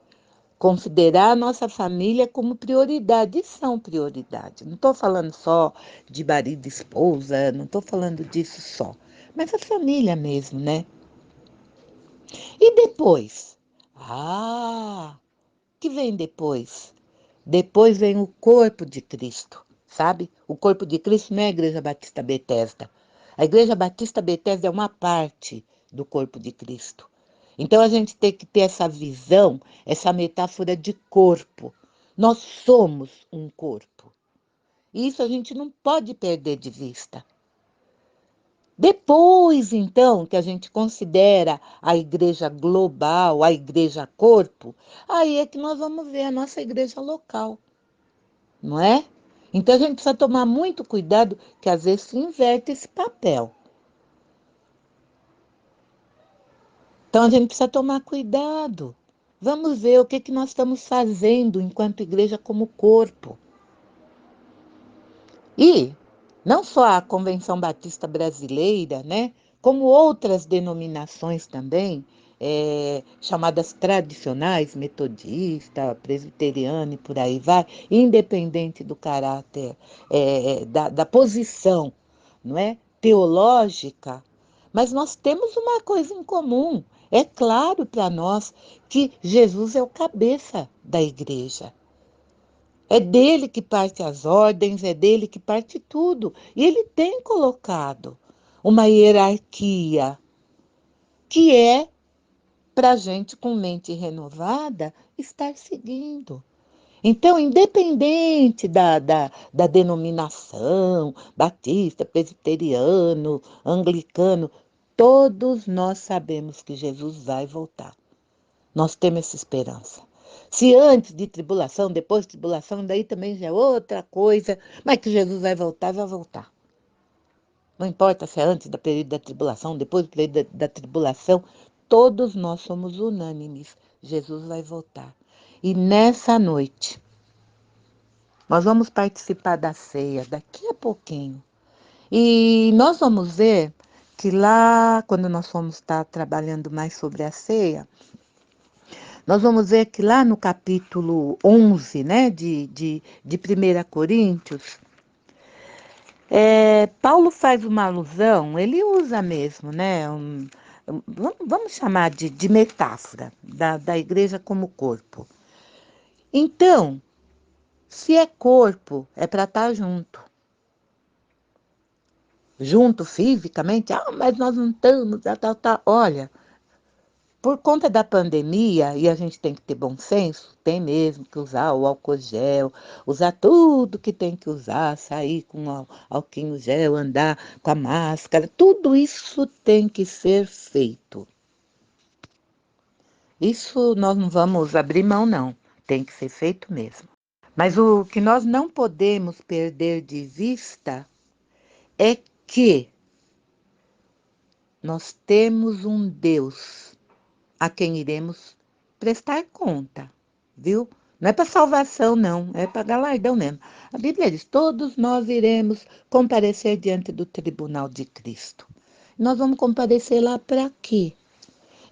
considerar a nossa família como prioridade. E são prioridade. Não estou falando só de marido e esposa, não estou falando disso só. Mas a família mesmo, né? E depois? Ah, o que vem depois? Depois vem o corpo de Cristo, sabe? O corpo de Cristo não é a Igreja Batista Betesda. A Igreja Batista Betesda é uma parte do corpo de Cristo. Então a gente tem que ter essa visão, essa metáfora de corpo. Nós somos um corpo. E isso a gente não pode perder de vista. Depois, então, que a gente considera a igreja global, a igreja corpo, aí é que nós vamos ver a nossa igreja local, não é? Então a gente precisa tomar muito cuidado, que às vezes se inverte esse papel. Então a gente precisa tomar cuidado. Vamos ver o que nós estamos fazendo enquanto igreja como corpo. E não só a Convenção Batista Brasileira, né, como outras denominações também, chamadas tradicionais, metodista, presbiteriana e por aí vai, independente do caráter, da posição, não é, teológica, mas nós temos uma coisa em comum. É claro para nós que Jesus é o cabeça da igreja. É dele que parte as ordens, é dele que parte tudo. E ele tem colocado uma hierarquia que é para a gente com mente renovada estar seguindo. Então, independente da denominação, batista, presbiteriano, anglicano, todos nós sabemos que Jesus vai voltar. Nós temos essa esperança. Se antes de tribulação, depois de tribulação, daí também já é outra coisa, mas que Jesus vai voltar, vai voltar. Não importa se é antes do período da tribulação, depois do período da tribulação, todos nós somos unânimes. Jesus vai voltar. E nessa noite, nós vamos participar da ceia daqui a pouquinho. E nós vamos ver que lá, quando nós vamos estar trabalhando mais sobre a ceia, nós vamos ver que lá no capítulo 11, né, de 1 Coríntios, Paulo faz uma alusão, ele usa mesmo, né? Vamos chamar de metáfora da igreja como corpo. Então, se é corpo, é para estar junto. Junto fisicamente, mas nós não estamos, tá. Olha, por conta da pandemia, e a gente tem que ter bom senso, tem mesmo que usar o álcool gel, usar tudo que tem que usar, sair com álcool gel, andar com a máscara, tudo isso tem que ser feito. Isso nós não vamos abrir mão, não. Tem que ser feito mesmo. Mas o que nós não podemos perder de vista é que nós temos um Deus a quem iremos prestar conta, viu? Não é para salvação, não, é para galardão mesmo. A Bíblia diz: todos nós iremos comparecer diante do tribunal de Cristo. Nós vamos comparecer lá para quê?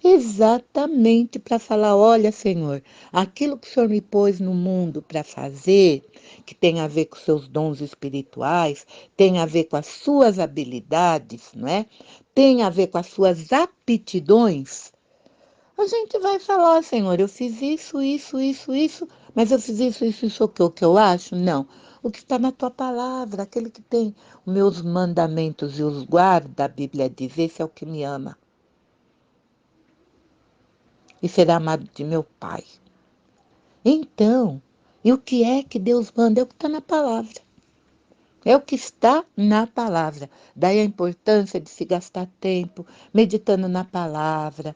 Exatamente para falar: olha, Senhor, aquilo que o Senhor me pôs no mundo para fazer, que tem a ver com seus dons espirituais, tem a ver com as suas habilidades, não é? Tem a ver com as suas aptidões. A gente vai falar: Senhor, eu fiz isso, mas eu fiz isso, o que eu acho? Não. O que está na tua palavra, aquele que tem os meus mandamentos e os guarda, a Bíblia diz: esse é o que me ama e será amado de meu Pai. Então, e o que é que Deus manda? É o que está na palavra. É o que está na palavra. Daí a importância de se gastar tempo meditando na palavra,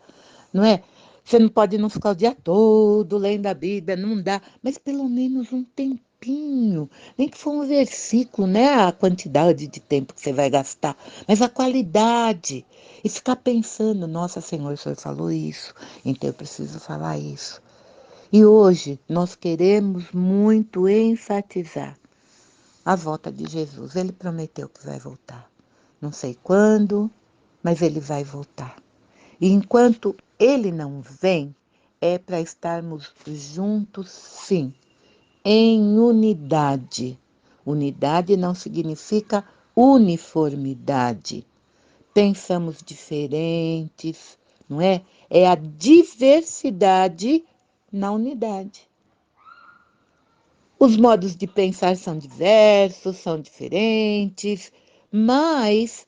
não é? Você não pode não ficar o dia todo lendo a Bíblia, não dá, mas pelo menos um tempinho, nem que for um versículo, né? A quantidade de tempo que você vai gastar, mas a qualidade. E ficar pensando: nossa, Senhor, o Senhor falou isso, então eu preciso falar isso. E hoje nós queremos muito enfatizar a volta de Jesus. Ele prometeu que vai voltar. Não sei quando, mas ele vai voltar. E enquanto ele não vem, é para estarmos juntos, sim, em unidade. Unidade não significa uniformidade. Pensamos diferentes, não é? É a diversidade na unidade. Os modos de pensar são diversos, são diferentes, mas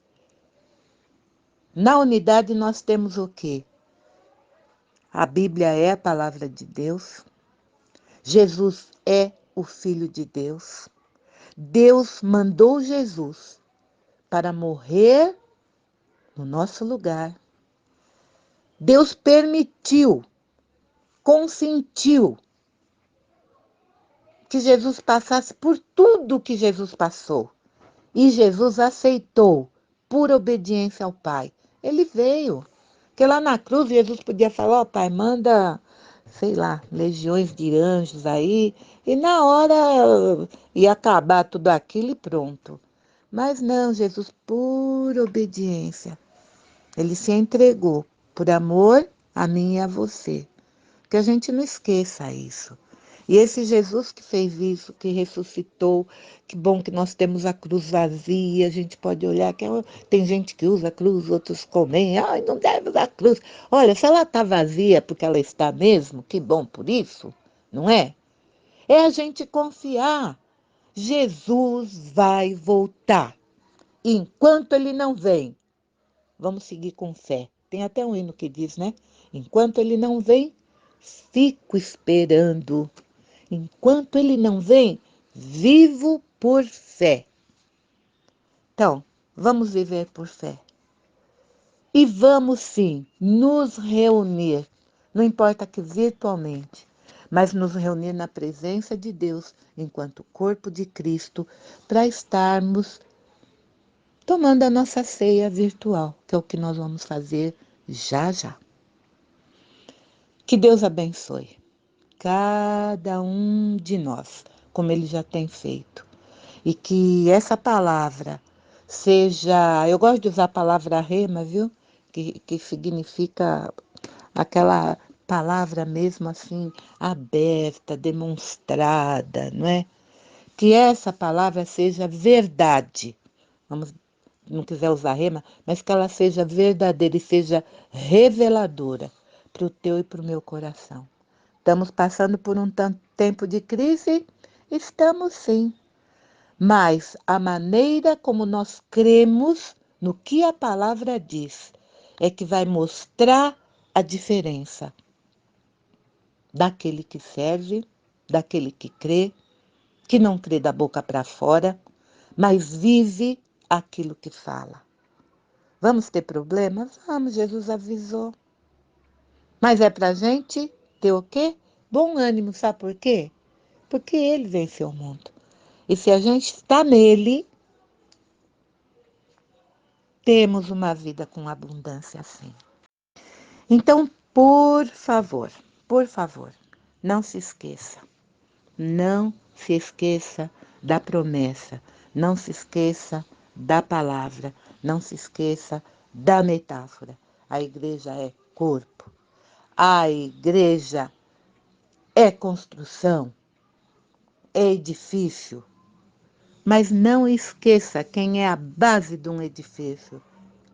na unidade nós temos o quê? A Bíblia é a palavra de Deus. Jesus é o Filho de Deus. Deus mandou Jesus para morrer no nosso lugar. Deus permitiu, consentiu que Jesus passasse por tudo que Jesus passou. E Jesus aceitou por obediência ao Pai. Ele veio. Porque lá na cruz Jesus podia falar: ó, Pai, manda, sei lá, legiões de anjos aí. E na hora ia acabar tudo aquilo e pronto. Mas não, Jesus, por obediência, ele se entregou por amor a mim e a você. Que a gente não esqueça isso. E esse Jesus que fez isso, que ressuscitou, que bom que nós temos a cruz vazia, a gente pode olhar, tem gente que usa a cruz, outros comem, ai, não deve usar a cruz. Olha, se ela está vazia porque ela está mesmo, que bom por isso, não é? É a gente confiar. Jesus vai voltar. E enquanto ele não vem, vamos seguir com fé. Tem até um hino que diz, né? Enquanto ele não vem, fico esperando. Enquanto ele não vem, vivo por fé. Então, vamos viver por fé. E vamos sim nos reunir, não importa que virtualmente, mas nos reunir na presença de Deus, enquanto corpo de Cristo, para estarmos tomando a nossa ceia virtual, que é o que nós vamos fazer já já. Que Deus abençoe cada um de nós, como Ele já tem feito. E que essa palavra seja... Eu gosto de usar a palavra rema, viu? Que significa aquela palavra mesmo assim, aberta, demonstrada, não é? Que essa palavra seja verdade vamos, não quiser usar rema, mas que ela seja verdadeira e seja reveladora para o teu e para o meu coração. Estamos passando por um tempo de crise? Estamos sim. Mas a maneira como nós cremos no que a palavra diz é que vai mostrar a diferença daquele que serve, daquele que não crê da boca para fora, mas vive aquilo que fala. Vamos ter problemas? Vamos, Jesus avisou. Mas é para a gente ter o quê? Bom ânimo, sabe por quê? Porque ele venceu o mundo. E se a gente está nele, temos uma vida com abundância assim. Então, por favor, não se esqueça. Não se esqueça da promessa. Não se esqueça da palavra. Não se esqueça da metáfora. A igreja é corpo. A igreja é construção, é edifício. Mas não esqueça quem é a base de um edifício,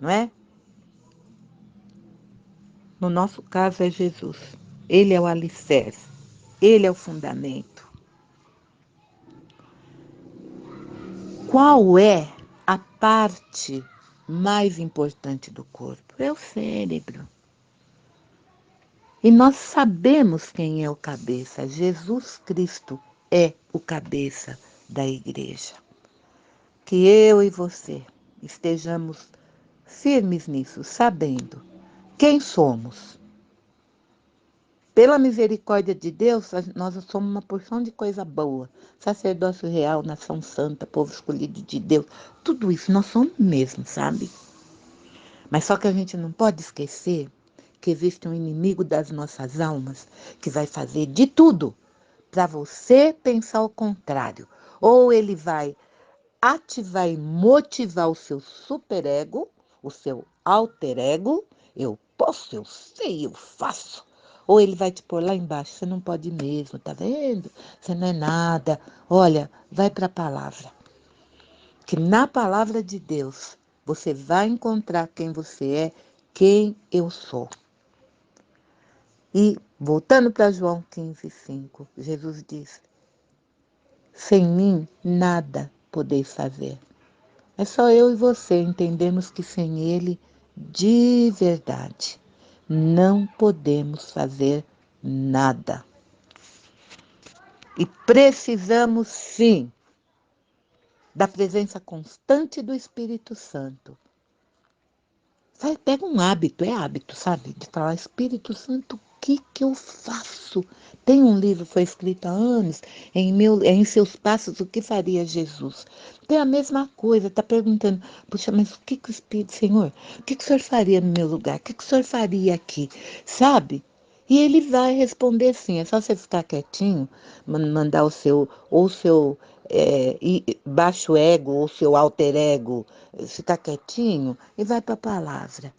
não é? No nosso caso é Jesus. Ele é o alicerce, ele é o fundamento. Qual é a parte mais importante do corpo? É o cérebro. E nós sabemos quem é o cabeça. Jesus Cristo é o cabeça da igreja. Que eu e você estejamos firmes nisso, sabendo quem somos. Pela misericórdia de Deus, nós somos uma porção de coisa boa. Sacerdócio real, nação santa, povo escolhido de Deus. Tudo isso nós somos mesmo, sabe? Mas só que a gente não pode esquecer que existe um inimigo das nossas almas que vai fazer de tudo para você pensar o contrário. Ou ele vai ativar e motivar o seu superego, o seu alter ego. Eu posso, eu sei, eu faço. Ou ele vai te pôr lá embaixo, você não pode mesmo, tá vendo? Você não é nada. Olha, vai para a palavra. Que na palavra de Deus você vai encontrar quem você é, quem eu sou. E voltando para João 15:5, Jesus diz: sem mim nada podeis fazer. É só eu e você entendemos que sem ele, de verdade, não podemos fazer nada. E precisamos, sim, da presença constante do Espírito Santo. Sabe, pega um hábito, é hábito, sabe? De falar, Espírito Santo, o que eu faço? Tem um livro, foi escrito há anos, em seus passos, o que faria Jesus? Tem a mesma coisa, está perguntando, puxa, mas o que o Espírito, Senhor, o que o Senhor faria no meu lugar? O que o Senhor faria aqui? Sabe? E ele vai responder sim, é só você ficar quietinho, mandar baixo ego ou seu alter ego ficar quietinho e vai para a palavra.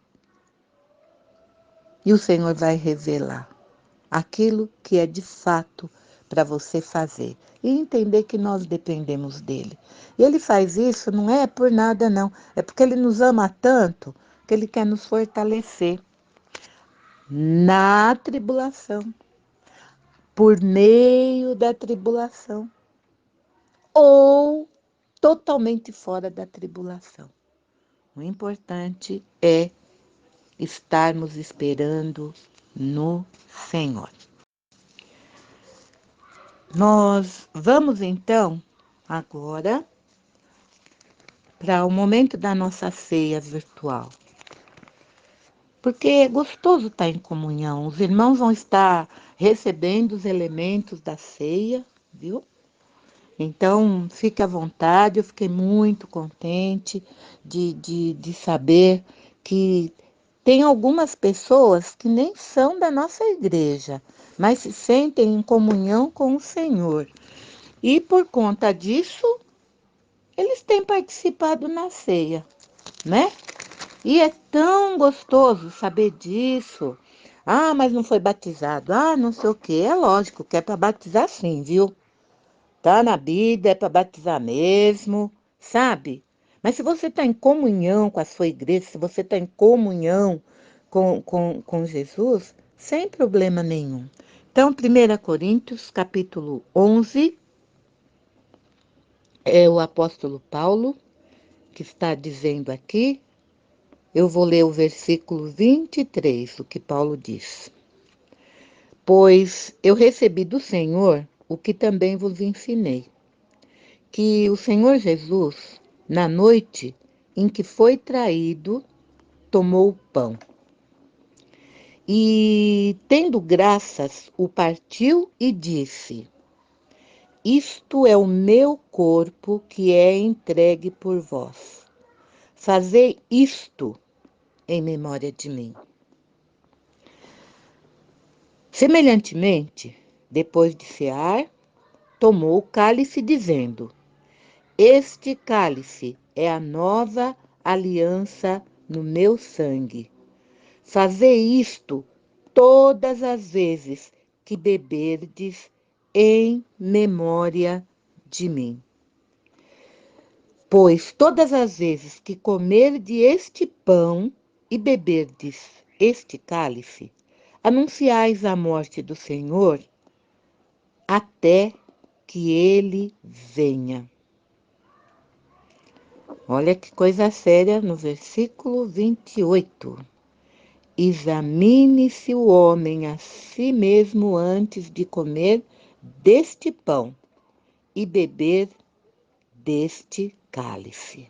E o Senhor vai revelar aquilo que é de fato para você fazer e entender que nós dependemos dele. E ele faz isso não é por nada não, é porque ele nos ama tanto que ele quer nos fortalecer na tribulação, por meio da tribulação ou totalmente fora da tribulação. O importante é estarmos esperando no Senhor. Nós vamos então agora para o momento da nossa ceia virtual. Porque é gostoso estar em comunhão. Os irmãos vão estar recebendo os elementos da ceia, viu? Então, fique à vontade, eu fiquei muito contente de saber que tem algumas pessoas que nem são da nossa igreja, mas se sentem em comunhão com o Senhor. E por conta disso, eles têm participado na ceia, né? E é tão gostoso saber disso. Ah, mas não foi batizado. Ah, não sei o quê. É lógico que é para batizar sim, viu? Tá na Bíblia, é para batizar mesmo, sabe? Mas se você está em comunhão com a sua igreja, se você está em comunhão com Jesus, sem problema nenhum. Então, 1 Coríntios, capítulo 11, é o apóstolo Paulo que está dizendo aqui. Eu vou ler o versículo 23, o que Paulo diz. Pois eu recebi do Senhor o que também vos ensinei, que o Senhor Jesus, na noite em que foi traído, tomou o pão. E, tendo graças, o partiu e disse: Isto é o meu corpo que é entregue por vós. Fazei isto em memória de mim. Semelhantemente, depois de cear, tomou o cálice, dizendo: Este cálice é a nova aliança no meu sangue. Fazei isto todas as vezes que beberdes em memória de mim. Pois todas as vezes que comerdes este pão e beberdes este cálice, anunciais a morte do Senhor até que ele venha. Olha que coisa séria no versículo 28. Examine-se o homem a si mesmo antes de comer deste pão e beber deste cálice.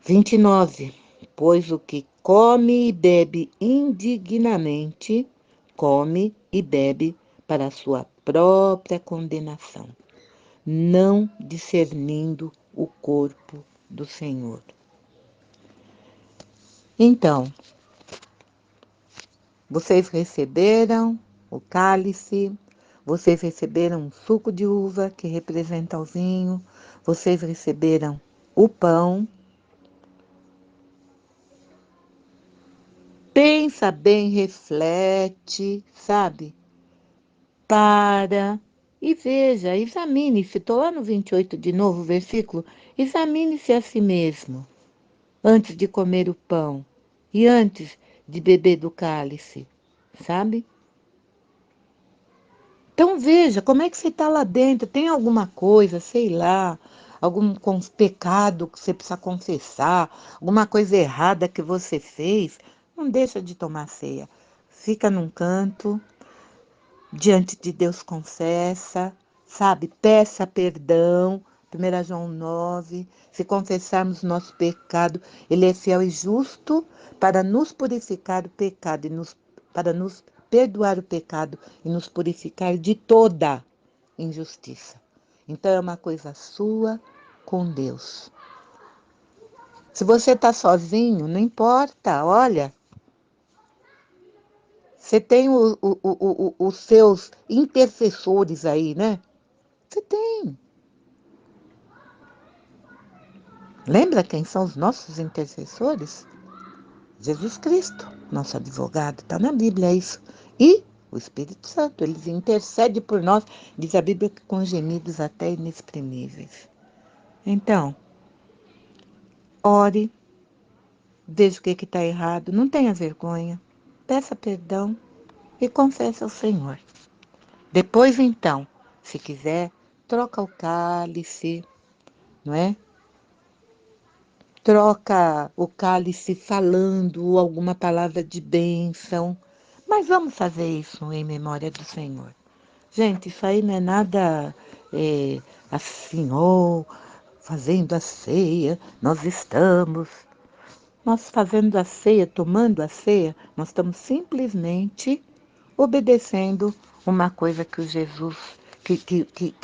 29. Pois o que come e bebe indignamente, come e bebe para a sua própria condenação, não discernindo o corpo do Senhor. Então, vocês receberam o cálice, vocês receberam o suco de uva, que representa o vinho, vocês receberam o pão. Pensa bem, reflete, sabe? Para e veja, examine-se. Estou lá no 28 de novo, versículo. Examine-se a si mesmo, antes de comer o pão e antes de beber do cálice, sabe? Então veja, como é que você está lá dentro? Tem alguma coisa, sei lá, algum pecado que você precisa confessar, alguma coisa errada que você fez? Não deixa de tomar ceia. Fica num canto, diante de Deus confessa, sabe? Peça perdão. 1 João 9, se confessarmos nosso pecado, Ele é fiel e justo para nos purificar o pecado para nos perdoar o pecado e nos purificar de toda injustiça. Então é uma coisa sua com Deus. Se você está sozinho, não importa, olha, você tem os seus intercessores aí, né? Você tem. Lembra quem são os nossos intercessores? Jesus Cristo, nosso advogado, está na Bíblia isso. E o Espírito Santo, eles intercedem por nós, diz a Bíblia que com gemidos até inexprimíveis. Então, ore, veja o que está errado, não tenha vergonha, peça perdão e confesse ao Senhor. Depois, então, se quiser, troca o cálice, não é? Troca o cálice falando alguma palavra de bênção. Mas vamos fazer isso em memória do Senhor. Gente, isso aí não é nada assim, fazendo a ceia, nós fazendo a ceia, tomando a ceia, nós estamos simplesmente obedecendo uma coisa que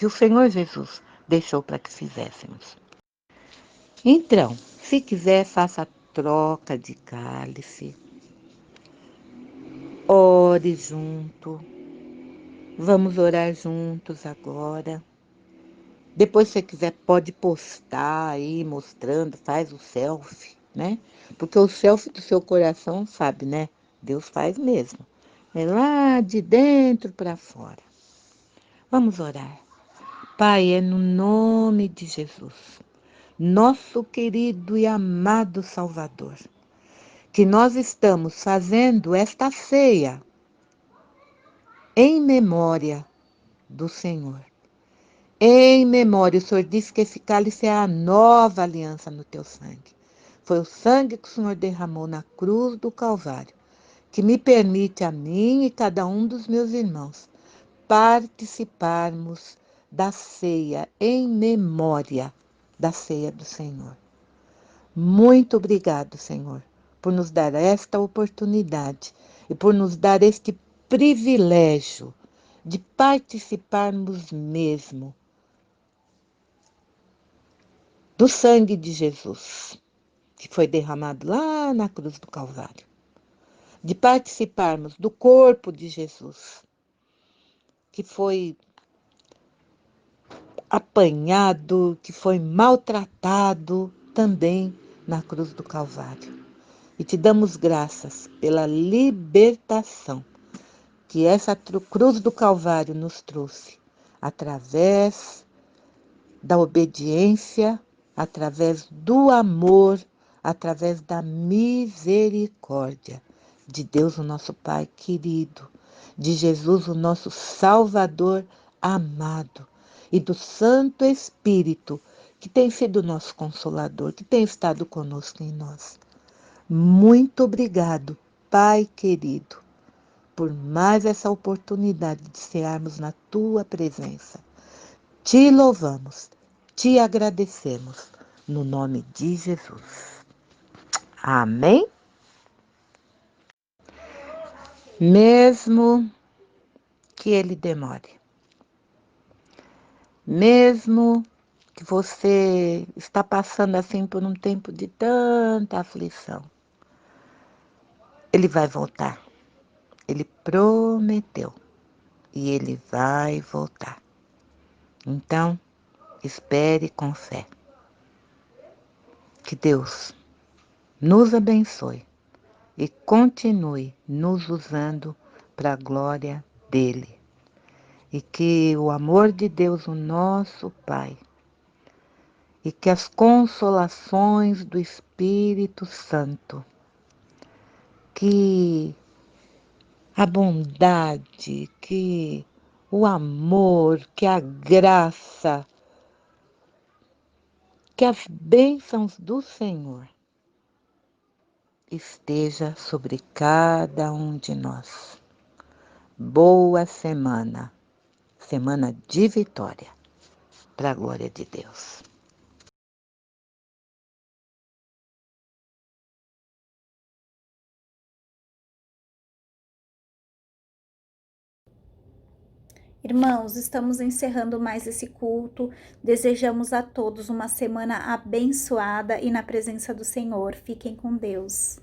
o Senhor Jesus deixou para que fizéssemos. Então, se quiser, faça a troca de cálice, ore junto, vamos orar juntos agora. Depois, se você quiser, pode postar aí, mostrando, faz o selfie, né? Porque o selfie do seu coração, sabe, né? Deus faz mesmo. É lá de dentro para fora. Vamos orar. Pai, é no nome de Jesus. nosso querido e amado Salvador, que nós estamos fazendo esta ceia em memória do Senhor. Em memória, o Senhor disse que esse cálice é a nova aliança no teu sangue. Foi o sangue que o Senhor derramou na cruz do Calvário, que me permite a mim e cada um dos meus irmãos participarmos da ceia em memória da ceia do Senhor. Muito obrigado, Senhor, por nos dar esta oportunidade e por nos dar este privilégio de participarmos mesmo do sangue de Jesus, que foi derramado lá na cruz do Calvário, de participarmos do corpo de Jesus, que foi apanhado, que foi maltratado também na cruz do Calvário. E te damos graças pela libertação que essa cruz do Calvário nos trouxe, através da obediência, através do amor, através da misericórdia de Deus, o nosso Pai querido, de Jesus, o nosso Salvador amado, e do Santo Espírito, que tem sido nosso consolador, que tem estado conosco em nós. Muito obrigado, Pai querido, por mais essa oportunidade de cearmos na Tua presença. Te louvamos, te agradecemos, no nome de Jesus. Amém? Mesmo que ele demore, mesmo que você está passando assim por um tempo de tanta aflição, ele vai voltar. Ele prometeu e ele vai voltar. Então, espere com fé. Que Deus nos abençoe e continue nos usando para a glória dele. E que o amor de Deus, o nosso Pai, e que as consolações do Espírito Santo, que a bondade, que o amor, que a graça, que as bênçãos do Senhor esteja sobre cada um de nós. Boa semana, semana de vitória, para a glória de Deus. Irmãos, estamos encerrando mais esse culto. Desejamos a todos uma semana abençoada e na presença do Senhor. Fiquem com Deus.